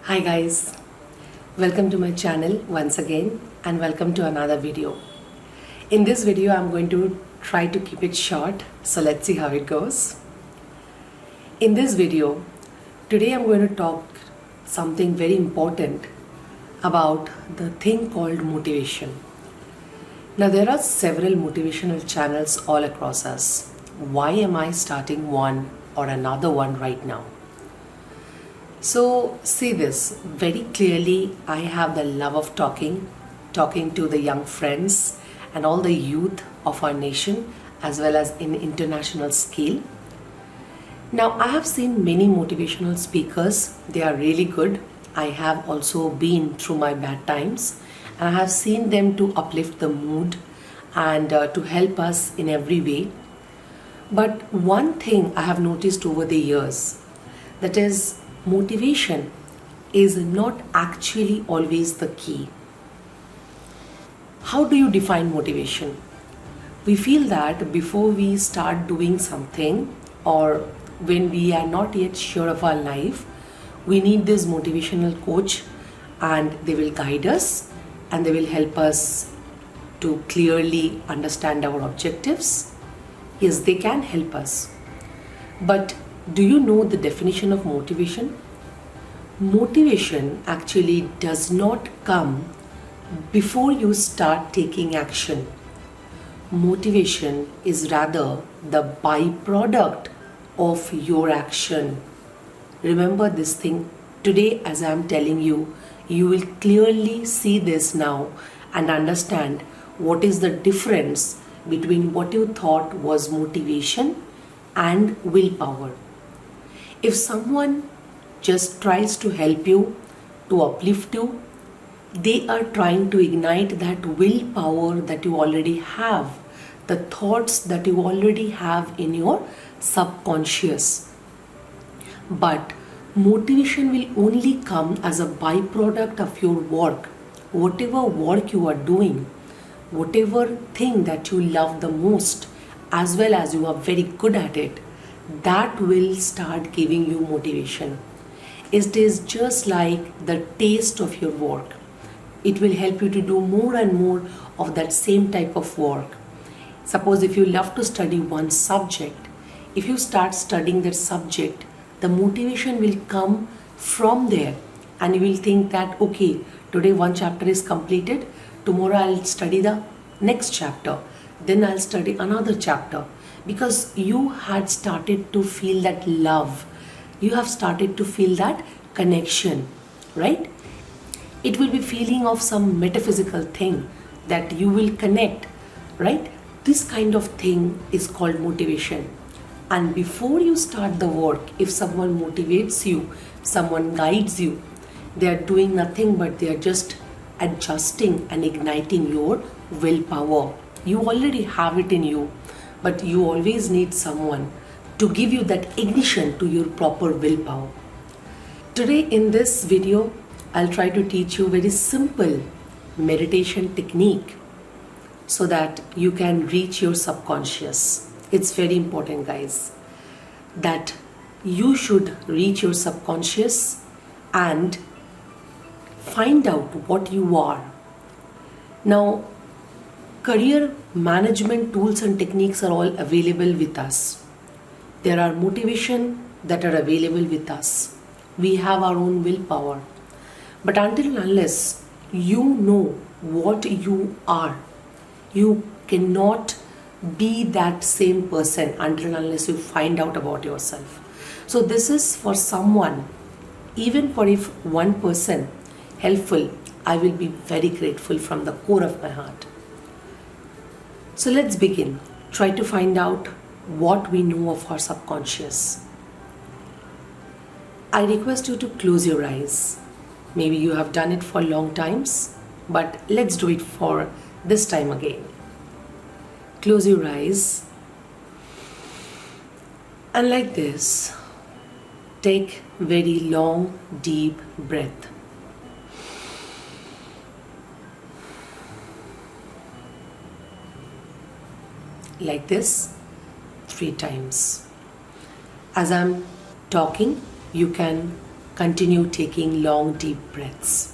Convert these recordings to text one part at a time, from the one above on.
Hi guys, welcome to my channel once again and welcome to another video. In this video I'm going to try to keep it short, so let's see how it goes. In this video, today I'm going to talk something very important about the thing called motivation. Now there are several motivational channels all across us. Why am I starting one or another one right now? So see this very clearly. I have the love of talking to the young friends and all the youth of our nation as well as in international scale. Now I have seen many motivational speakers. They are really good. I have also been through my bad times and I have seen them to uplift the mood and to help us in every way. But one thing I have noticed over the years, that is, motivation is not actually always the key. How do you define motivation? We feel that before we start doing something or when we are not yet sure of our life, we need this motivational coach and they will guide us and they will help us to clearly understand our objectives. Yes, they can help us. But do you know the definition of motivation? Motivation actually does not come before you start taking action. Motivation is rather the byproduct of your action. Remember this thing. Today, as I am telling you, you will clearly see this now and understand what is the difference between what you thought was motivation and willpower. If someone just tries to help you, to uplift you, they are trying to ignite that willpower that you already have, the thoughts that you already have in your subconscious. But motivation will only come as a byproduct of your work. Whatever work you are doing, whatever thing that you love the most, as well as you are very good at it, that will start giving you motivation. It is just like the taste of your work. It will help you to do more and more of that same type of work. Suppose if you love to study one subject, if you start studying that subject, the motivation will come from there and you will think that, okay, today one chapter is completed, tomorrow I'll study the next chapter, then I'll study another chapter. Because you had started to feel that love, you have started to feel that connection, right? It will be feeling of some metaphysical thing that you will connect, right? This kind of thing is called motivation. And before you start the work, if someone motivates you, someone guides you, they are doing nothing but they are just adjusting and igniting your willpower. You already have it in you, but you always need someone to give you that ignition to your proper willpower. Today in this video, I'll try to teach you very simple meditation technique so that you can reach your subconscious. It's very important, guys, that you should reach your subconscious and find out what you are. Now, career management tools and techniques are all available with us. There are motivation that are available with us. We have our own willpower. But until and unless you know what you are, you cannot be that same person until and unless you find out about yourself. So this is for someone, even for if one person helpful, I will be very grateful from the core of my heart. So let's begin. Try to find out what we know of our subconscious. I request you to close your eyes. Maybe you have done it for long times, but let's do it for this time again. Close your eyes and like this, take very long, deep breath. Like this 3 times. As I'm talking, you can continue taking long, deep breaths.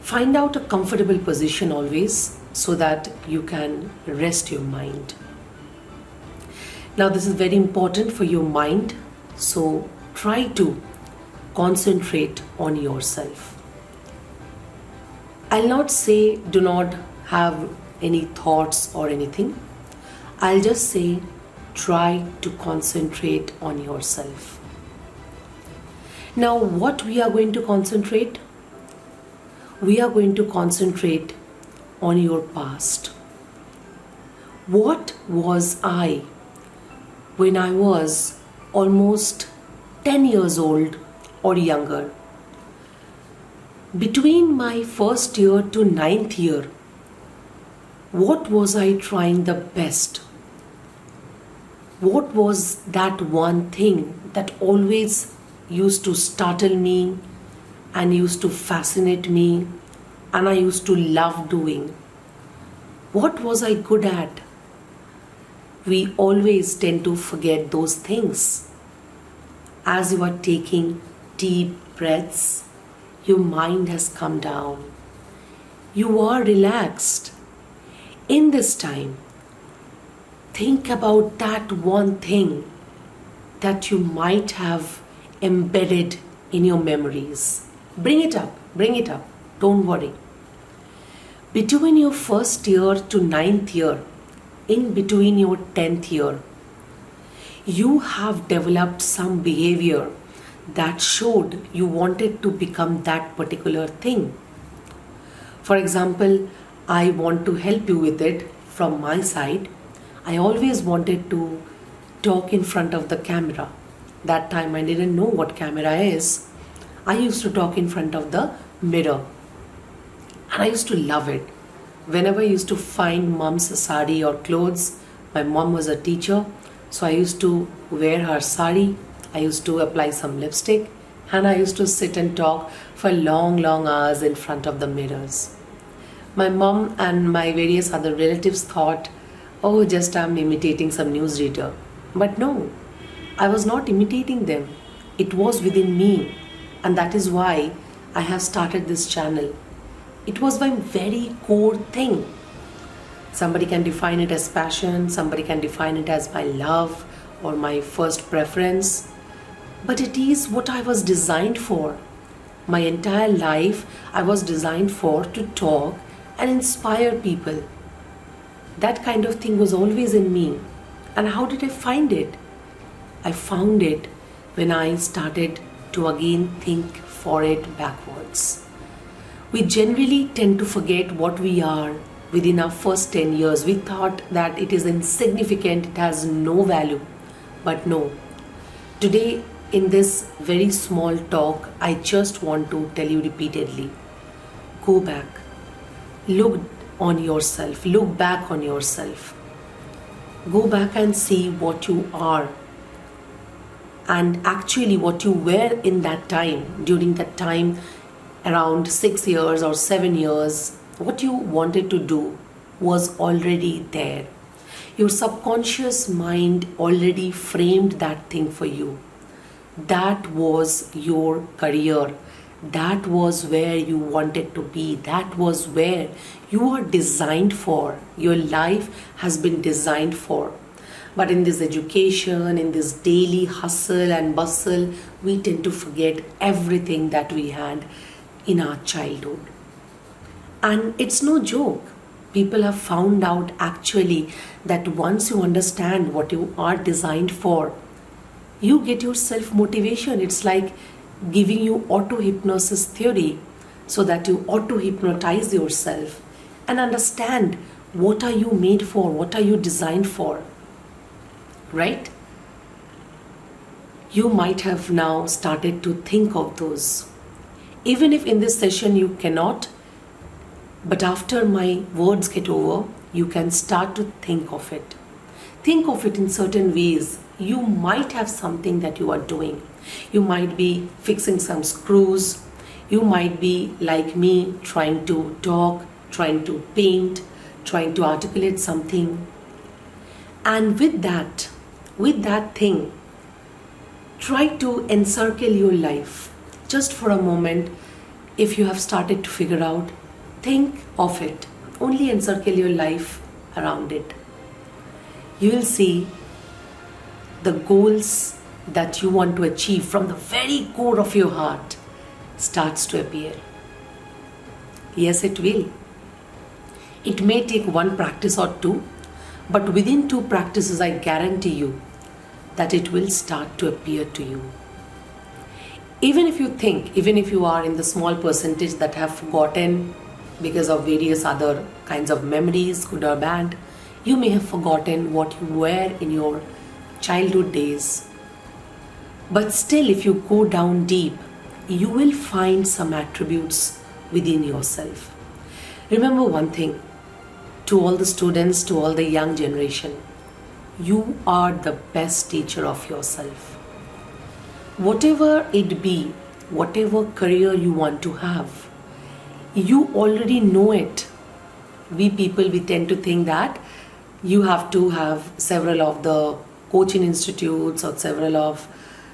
Find out a comfortable position always so that you can rest your mind. Now, this is very important for your mind, so try to concentrate on yourself. I'll not say do not have any thoughts or anything. I'll just say try to concentrate on yourself. Now, what we are going to concentrate? We are going to concentrate on your past. What was I when I was almost 10 years old or younger? Between my first year to ninth year, what was I trying the best? What was that one thing that always used to startle me and used to fascinate me and I used to love doing? What was I good at? We always tend to forget those things. As you are taking deep breaths, your mind has come down. You are relaxed. In this time, think about that one thing that you might have embedded in your memories. Bring it up, don't worry. Between your first year to ninth year, in between your 10th year, you have developed some behavior that showed you wanted to become that particular thing. For example, I want to help you with it from my side. I always wanted to talk in front of the camera. That time I didn't know what camera is. I used to talk in front of the mirror. And I used to love it. Whenever I used to find mom's sari or clothes, my mom was a teacher, so I used to wear her sari. I used to apply some lipstick and I used to sit and talk for long hours in front of the mirrors. My mom and my various other relatives thought, oh, just I'm imitating some newsreader. But no, I was not imitating them. It was within me, and that is why I have started this channel. It was my very core thing. Somebody can define it as passion, somebody can define it as my love or my first preference. But it is what I was designed for. My entire life, I was designed for to talk and inspire people. That kind of thing was always in me. And how did I find it? I found it when I started to again think for it backwards. We generally tend to forget what we are within our first 10 years. We thought that it is insignificant, it has no value. But no. Today, in this very small talk, I just want to tell you repeatedly, go back, look on yourself, look back on yourself. Go back and see what you are and actually what you were in that time, during that time around 6 years or 7 years, what you wanted to do was already there. Your subconscious mind already framed that thing for you. That was your career. That was where you wanted to be. That was where you are designed for. Your life has been designed for. But in this education, in this daily hustle and bustle, we tend to forget everything that we had in our childhood. And it's no joke. People have found out actually that once you understand what you are designed for, you get yourself motivation. It's like giving you auto-hypnosis theory so that you auto-hypnotize yourself and understand what are you made for, what are you designed for, right? You might have now started to think of those. Even if in this session you cannot, but after my words get over, you can start to think of it. Think of it in certain ways. You might have something that you are doing. You might be fixing some screws. You might be like me, trying to talk, trying to paint, trying to articulate something. And with that thing, Try to encircle your life just for a moment. If you have started to figure out, think of it. Only encircle your life around it. You will see the goals that you want to achieve from the very core of your heart starts to appear. Yes, it will. It may take one practice or two, but within two practices, I guarantee you that it will start to appear to you. Even if you are in the small percentage that have forgotten because of various other kinds of memories, good or bad, you may have forgotten what you were in your childhood days. But still, if you go down deep, you will find some attributes within yourself. Remember one thing, to all the students, to all the young generation, you are the best teacher of yourself. Whatever it be, whatever career you want to have, you already know it. We people, we tend to think that you have to have several of the coaching institutes or several of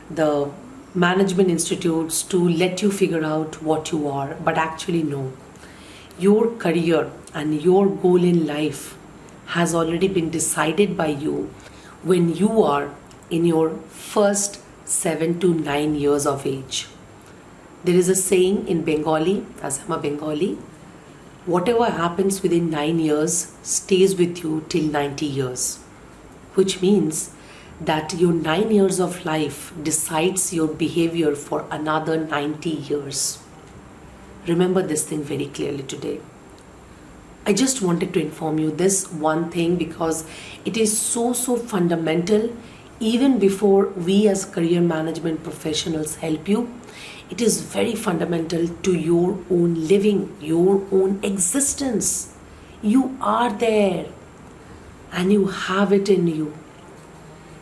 the management institutes to let you figure out what you are. But actually, no. Your career and your goal in life has already been decided by you when you are in your first 7 to 9 years of age. There is a saying in Bengali, as I'm a Bengali, whatever happens within 9 years stays with you till 90 years, which means that your 9 years of life decides your behavior for another 90 years. Remember this thing very clearly today. I just wanted to inform you this one thing because it is so fundamental. Even before we as career management professionals help you, it is very fundamental to your own living, your own existence. You are there and you have it in you.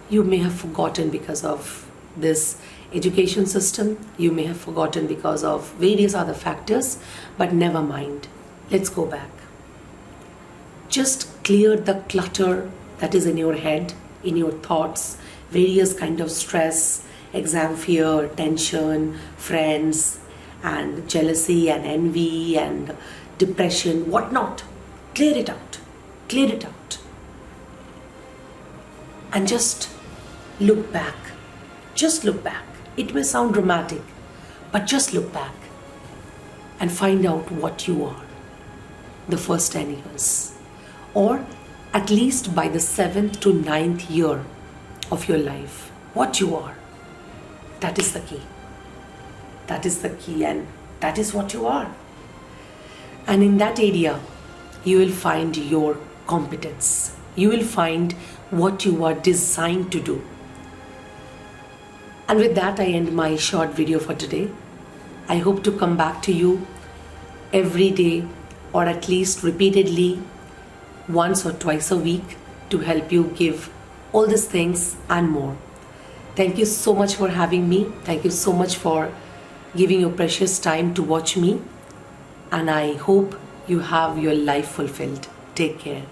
You may have forgotten because of this education system. You may have forgotten because of various other factors, but never mind. Let's go back. Just clear the clutter that is in your head, in your thoughts, various kind of stress, exam fear, tension, friends, and jealousy and envy and depression, whatnot. Clear it out. Clear it out. And just look back. Just look back. It may sound dramatic, but just look back and find out what you are the first 10 years. Or at least by the 7th to 9th year of your life, what you are. That is the key. That is the key, and that is what you are. And in that area, you will find your competence. You will find what you are designed to do. And with that, I end my short video for today. I hope to come back to you every day or at least repeatedly once or twice a week to help you give all these things and more. Thank you so much for having me. Thank you so much for giving your precious time to watch me. And I hope you have your life fulfilled. Take care.